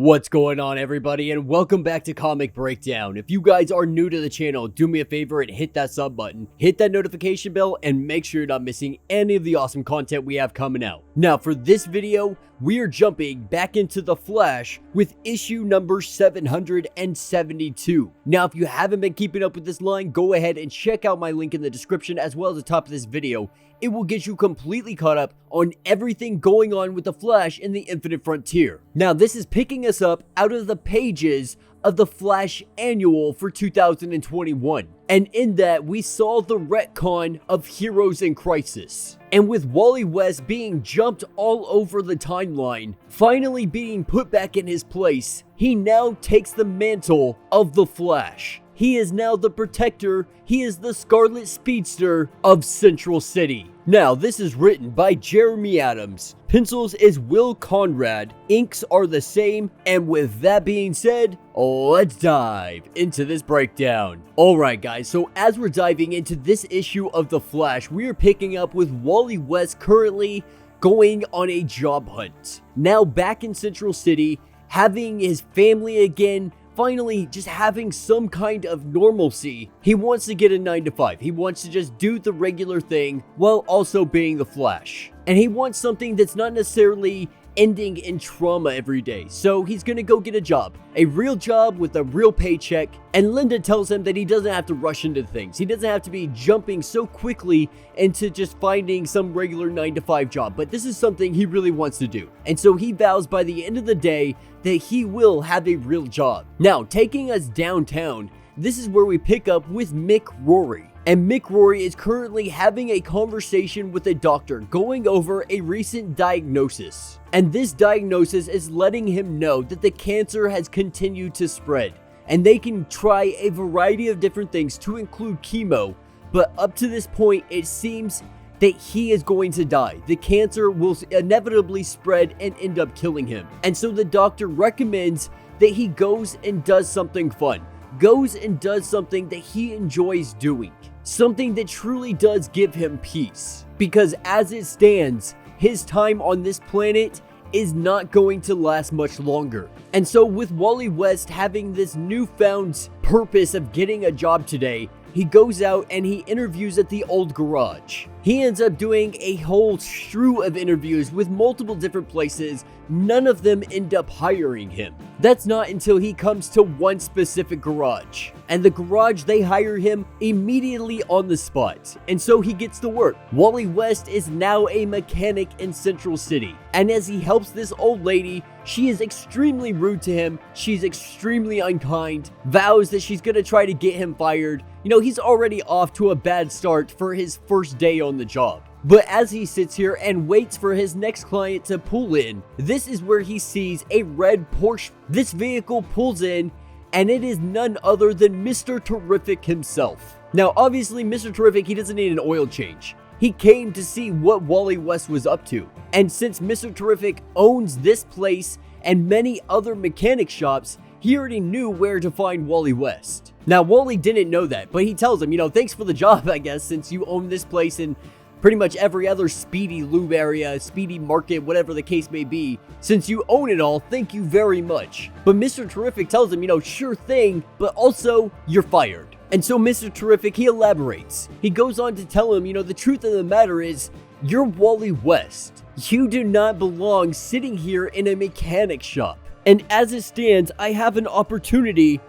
What's going on, everybody, and welcome back to Comic Breakdown. If you guys are new to the channel, do me a favor and hit that sub button, hit that notification bell, and make sure you're not missing any of the awesome content we have coming out. Now, for this video, we are jumping back into The Flash with issue number 772. Now, if you haven't been keeping up with this line, go ahead and check out my link in the description as well as the top of this video. It will get you completely caught up on everything going on with The Flash in the Infinite Frontier. Now, this is picking us up out of the pages of the Flash Annual for 2021. And in that, we saw the retcon of Heroes in Crisis. And with Wally West being jumped all over the timeline, finally being put back in his place, he now takes the mantle of the Flash. He is now the protector. He is the Scarlet Speedster of Central City. Now, this is written by Jeremy Adams. Pencils is Will Conrad. Inks are the same. And with that being said, let's dive into this breakdown. Alright guys, so as we're diving into this issue of The Flash, we are picking up with Wally West currently going on a job hunt. Now back in Central City, having his family again, finally just having some kind of normalcy. He wants to get a 9-to-5. He wants to just do the regular thing while also being the Flash. And he wants something that's not necessarily ending in trauma every day. So he's gonna go get a job. A real job with a real paycheck. And Linda tells him that he doesn't have to rush into things. He doesn't have to be jumping so quickly into just finding some regular 9-to-5 job. But this is something he really wants to do. And so he vows by the end of the day that he will have a real job. Now, taking us downtown, this is where we pick up with Mick Rory. And Mick Rory is currently having a conversation with a doctor going over a recent diagnosis. And this diagnosis is letting him know that the cancer has continued to spread. And they can try a variety of different things to include chemo. But up to this point, it seems that he is going to die. The cancer will inevitably spread and end up killing him. And so the doctor recommends that he goes and does something fun. Goes and does something that he enjoys doing. Something that truly does give him peace. Because as it stands, his time on this planet is not going to last much longer. And so with Wally West having this newfound purpose of getting a job today, he goes out and he interviews at the old garage. He ends up doing a whole slew of interviews with multiple different places. None of them end up hiring him. That's not until he comes to one specific garage. And the garage, they hire him immediately on the spot. And so he gets to work. Wally West is now a mechanic in Central City. And as he helps this old lady, she is extremely rude to him. She's extremely unkind. Vows that she's gonna try to get him fired. You know, he's already off to a bad start for his first day on the job. But as he sits here and waits for his next client to pull in, this is where he sees a red Porsche. This vehicle pulls in, and it is none other than Mr. Terrific himself. Now, obviously, Mr. Terrific, he doesn't need an oil change. He came to see what Wally West was up to. And since Mr. Terrific owns this place and many other mechanic shops, he already knew where to find Wally West. Now, Wally didn't know that, but he tells him, you know, thanks for the job, I guess, since you own this place and pretty much every other Speedy Lube area, Speedy Market, whatever the case may be. Since you own it all, thank you very much. But Mr. Terrific tells him, you know, sure thing, but also, you're fired. And so Mr. Terrific, he elaborates. He goes on to tell him, you know, the truth of the matter is, you're Wally West. You do not belong sitting here in a mechanic shop. And as it stands, I have an opportunity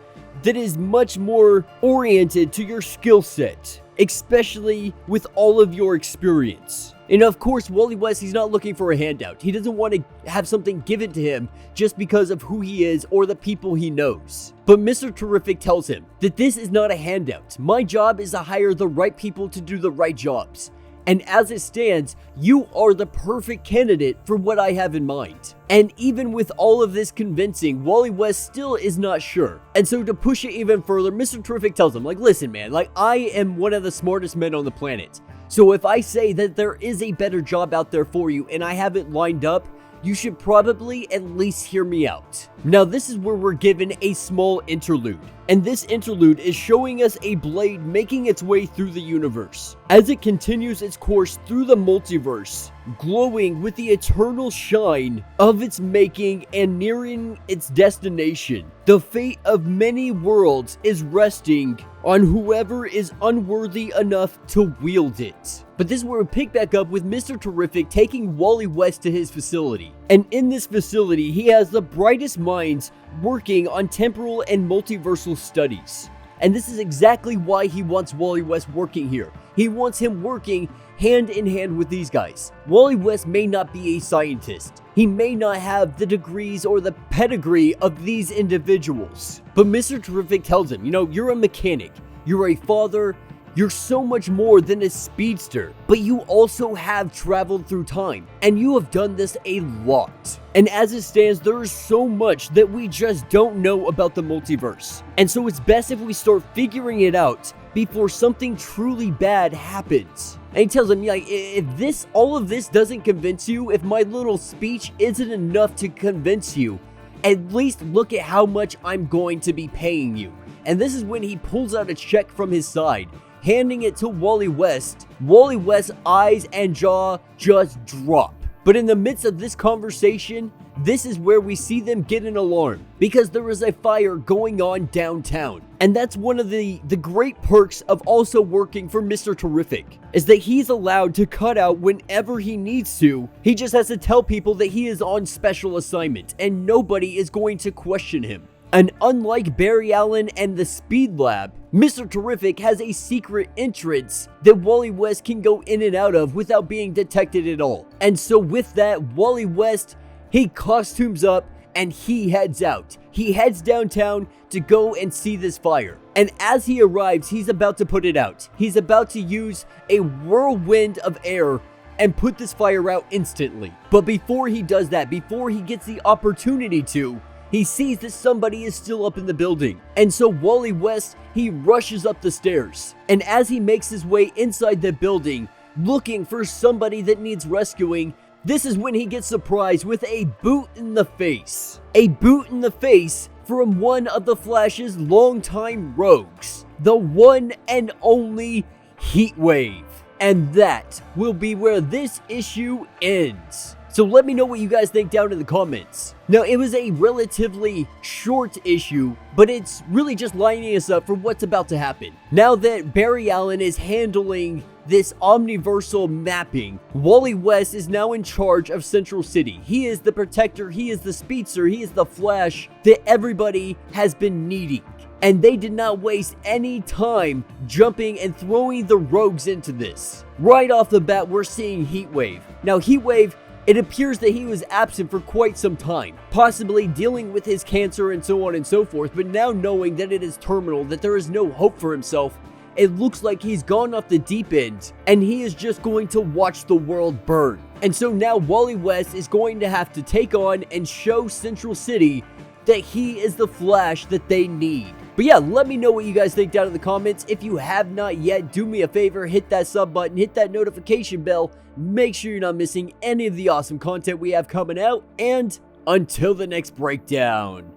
that is much more oriented to your skill set, especially with all of your experience. And of course, Wally West, he's not looking for a handout. He doesn't want to have something given to him just because of who he is or the people he knows. But Mr. Terrific tells him that this is not a handout. My job is to hire the right people to do the right jobs. And as it stands, you are the perfect candidate for what I have in mind. And even with all of this convincing, Wally West still is not sure. And so to push it even further, Mr. Terrific tells him, like, listen, man, like, I am one of the smartest men on the planet. So if I say that there is a better job out there for you and I have it lined up, you should probably at least hear me out. Now this is where we're given a small interlude, and this interlude is showing us a blade making its way through the universe as it continues its course through the multiverse, glowing with the eternal shine of its making and nearing its destination. The fate of many worlds is resting on whoever is unworthy enough to wield it. But this is where we pick back up with Mr. Terrific taking Wally West to his facility. And in this facility, he has the brightest minds working on temporal and multiversal studies. And this is exactly why he wants Wally West working here. He wants him working hand in hand with these guys. Wally West may not be a scientist. He may not have the degrees or the pedigree of these individuals. But Mr. Terrific tells him, you're a mechanic, you're a father, you're so much more than a speedster, but you also have traveled through time, and you have done this a lot. And as it stands, there is so much that we just don't know about the multiverse. And so it's best if we start figuring it out before something truly bad happens. And he tells him, if all of this doesn't convince you, if my little speech isn't enough to convince you, at least look at how much I'm going to be paying you. And this is when he pulls out a check from his side, handing it to Wally West. Wally West's eyes and jaw just drop. But in the midst of this conversation, this is where we see them get an alarm, because there is a fire going on downtown. And that's one of the great perks of also working for Mr. Terrific, is that he's allowed to cut out whenever he needs to. He just has to tell people that he is on special assignment, and nobody is going to question him. And unlike Barry Allen and the Speed Lab, Mr. Terrific has a secret entrance that Wally West can go in and out of without being detected at all. And so with that, Wally West, he costumes up and he heads out. He heads downtown to go and see this fire. And as he arrives, he's about to put it out. He's about to use a whirlwind of air and put this fire out instantly. But before he does that, before he gets the opportunity to, he sees that somebody is still up in the building. And so Wally West, he rushes up the stairs. And as he makes his way inside the building, looking for somebody that needs rescuing, this is when he gets surprised with a boot in the face. A boot in the face from one of the Flash's longtime rogues, the one and only Heatwave. And that will be where this issue ends. So let me know what you guys think down in the comments. Now, it was a relatively short issue, but it's really just lining us up for what's about to happen. Now that Barry Allen is handling this omniversal mapping, Wally West is now in charge of Central City. He is the protector, he is the speedster, he is the Flash that everybody has been needing. And they did not waste any time jumping and throwing the rogues into this. Right off the bat, we're seeing Heatwave. Now, Heatwave, it appears that he was absent for quite some time, possibly dealing with his cancer and so on and so forth, but now knowing that it is terminal, that there is no hope for himself, it looks like he's gone off the deep end, and he is just going to watch the world burn. And so now Wally West is going to have to take on and show Central City that he is the Flash that they need. But yeah, let me know what you guys think down in the comments. If you have not yet, do me a favor, hit that sub button, hit that notification bell, make sure you're not missing any of the awesome content we have coming out, and until the next breakdown.